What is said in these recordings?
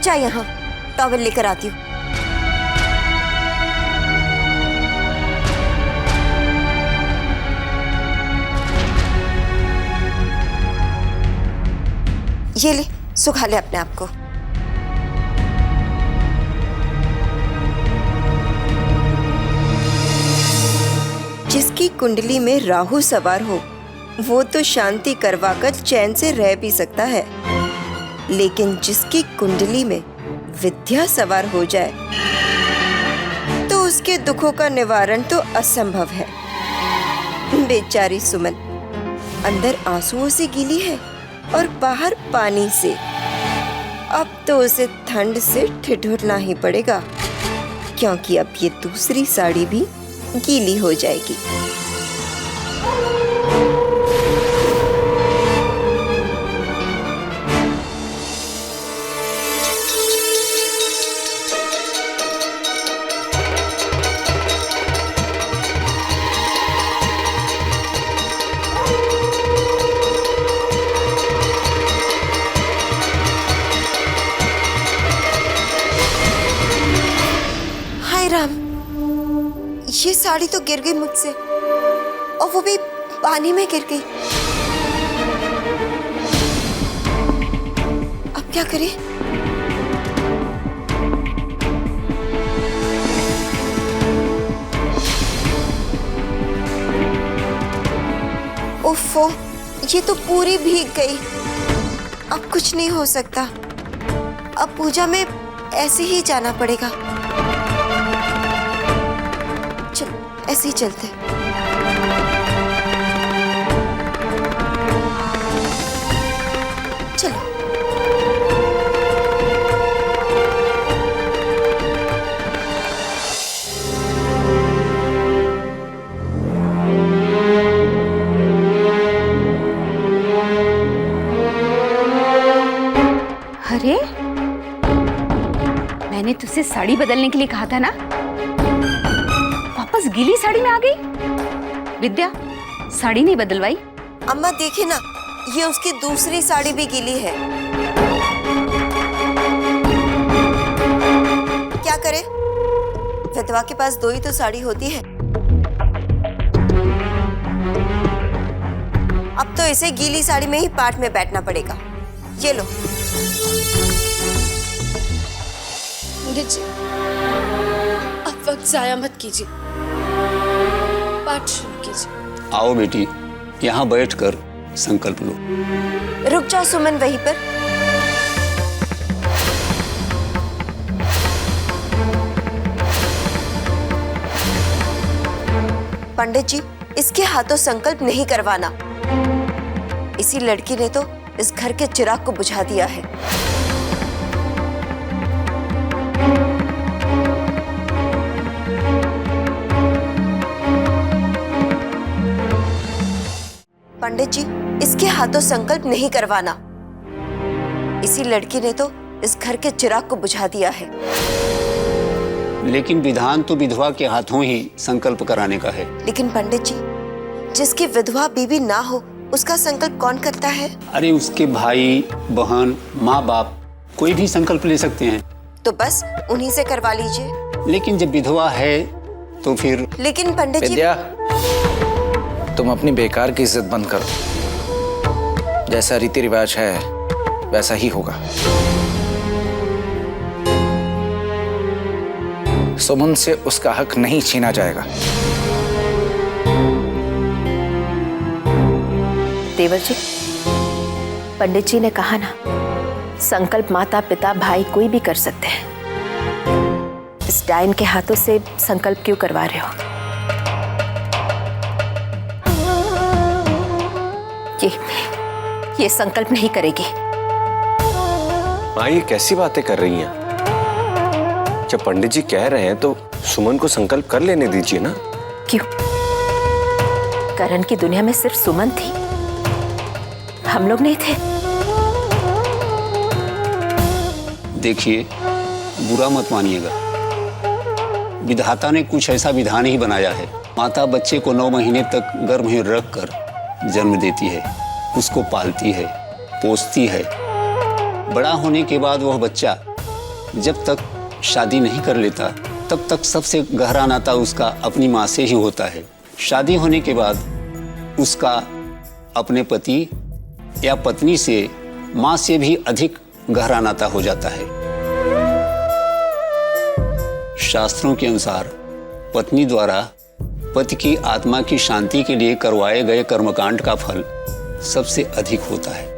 रुक जा यहाँ, टॉवल लेकर आती हूँ। ये ले, सुखा ले अपने आप को। जिसकी कुंडली में राहु सवार हो वो तो शांति करवाकर चैन से रह भी सकता है, लेकिन जिसकी कुंडली में विद्या सवार हो जाए तो उसके दुखों का निवारण तो असंभव है। बेचारी सुमन अंदर आंसुओं से गीली है और बाहर पानी से। अब तो उसे ठंड से ठिठुरना ही पड़ेगा, क्योंकि अब ये दूसरी साड़ी भी गीली हो जाएगी। हाय राम, ये साड़ी तो गिर गई मुझसे, और वो भी पानी में गिर गई। अब क्या करें? ओफो, ये तो पूरी भीग गई। अब कुछ नहीं हो सकता। अब पूजा में ऐसे ही जाना पड़ेगा। ऐसे ही चलते। चलो। अरे, मैंने तुझसे साड़ी बदलने के लिए कहा था ना, वापस गीली साड़ी में आ गई। विद्या, साड़ी नहीं बदलवाई? अम्मा देखिए ना, ये उसकी दूसरी साड़ी भी गीली है। क्या करे? विधवा के पास दो ही तो साड़ी होती है। अब तो इसे गीली साड़ी में ही पाठ में बैठना पड़ेगा। ये लो। पंडित जी, अब वक्त जाया मत कीजिए, पाठ शुरू कीजिए। आओ बेटी, यहाँ बैठकर संकल्प लो। रुक जाओ सुमन वहीं पर। पंडित जी, इसके हाथों संकल्प नहीं करवाना। इसी लड़की ने तो इस घर के चिराग को बुझा दिया है। पंडित जी, इसके हाथों संकल्प नहीं करवाना। इसी लड़की ने तो इस घर के चिराग को बुझा दिया है। लेकिन विधान तो विधवा के हाथों ही संकल्प कराने का है। लेकिन पंडित जी, जिसकी विधवा बीवी ना हो उसका संकल्प कौन करता है? अरे उसके भाई बहन माँ बाप कोई भी संकल्प ले सकते हैं। तो बस उन्हीं से करवा लीजिए। लेकिन जब विधवा है तो फिर। लेकिन पंडित जी। विद्या, तुम अपनी बेकार की इज्जत बंद करो। जैसा रीति रिवाज है वैसा ही होगा। सुमन से उसका हक नहीं छीना जाएगा। देवर जी, पंडित जी ने कहा ना, संकल्प माता पिता भाई कोई भी कर सकते हैं। इस डायन के हाथों से संकल्प क्यों करवा रहे हो? ये संकल्प नहीं करेगी। माँ, ये कैसी बातें कर रही हैं? जब पंडित जी कह रहे हैं तो सुमन को संकल्प कर लेने दीजिए ना। क्यों? करण की दुनिया में सिर्फ सुमन थी, हम लोग नहीं थे। देखिए, बुरा मत मानिएगा, विधाता ने कुछ ऐसा विधान ही बनाया है। माता बच्चे को 9 महीने तक गर्भ में रखकर जन्म देती है, उसको पालती है, पोसती है। बड़ा होने के बाद वह बच्चा जब तक शादी नहीं कर लेता तब तक सबसे गहरा नाता उसका अपनी माँ से ही होता है। शादी होने के बाद उसका अपने पति या पत्नी से माँ से भी अधिक गहरा नाता हो जाता है। शास्त्रों के अनुसार पत्नी द्वारा पति की आत्मा की शांति के लिए करवाए गए कर्मकांड का फल सबसे अधिक होता है।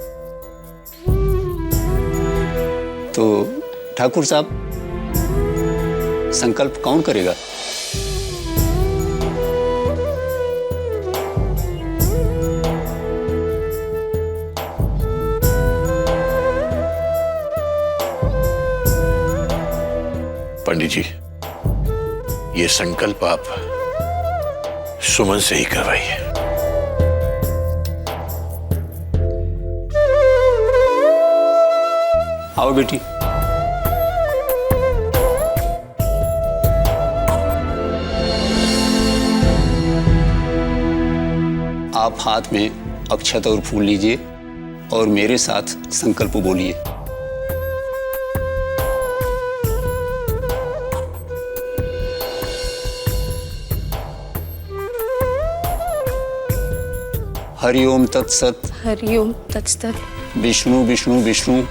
तो ठाकुर साहब, संकल्प कौन करेगा? पंडित जी, ये संकल्प आप सुमन से ही करवाइए। आओ बेटी। आप हाथ में अक्षत और फूल लीजिए और मेरे साथ संकल्प बोलिए। हरि ओम तत्सत। हरिओम तत्सत। विष्णु विष्णु विष्णु।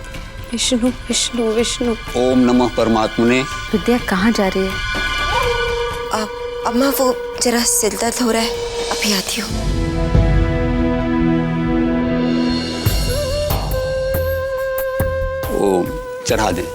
विष्णु विष्णु विष्णु। ओम नमः परमात्मने। विद्या कहाँ जा रही है? अम्मा वो जरा सिर दर्द हो रहा है, अभी आती हूँ। ओम चढ़ा दे।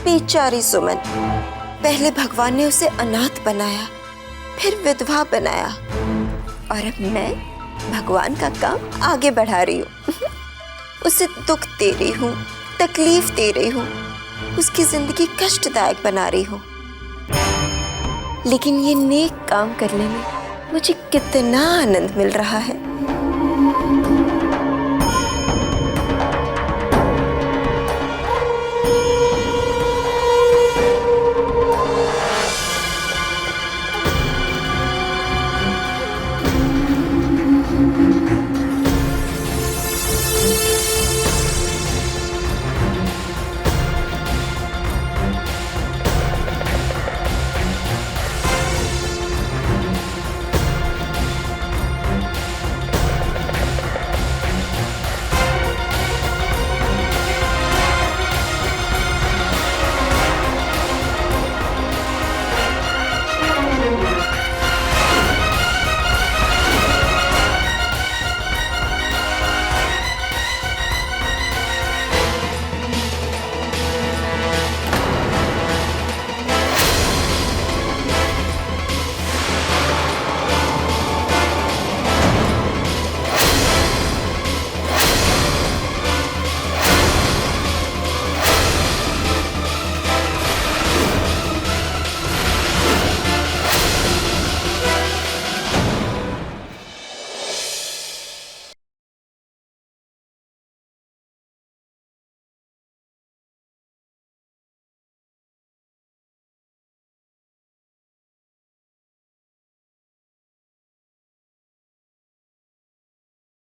बेचारी सुमन, पहले भगवान ने उसे अनाथ बनाया, फिर विधवा बनाया, और अब मैं भगवान का काम आगे बढ़ा रही हूँ। उसे दुख दे रही हूँ, तकलीफ दे रही हूँ, उसकी जिंदगी कष्टदायक बना रही हूँ। लेकिन ये नेक काम करने में मुझे कितना आनंद मिल रहा है।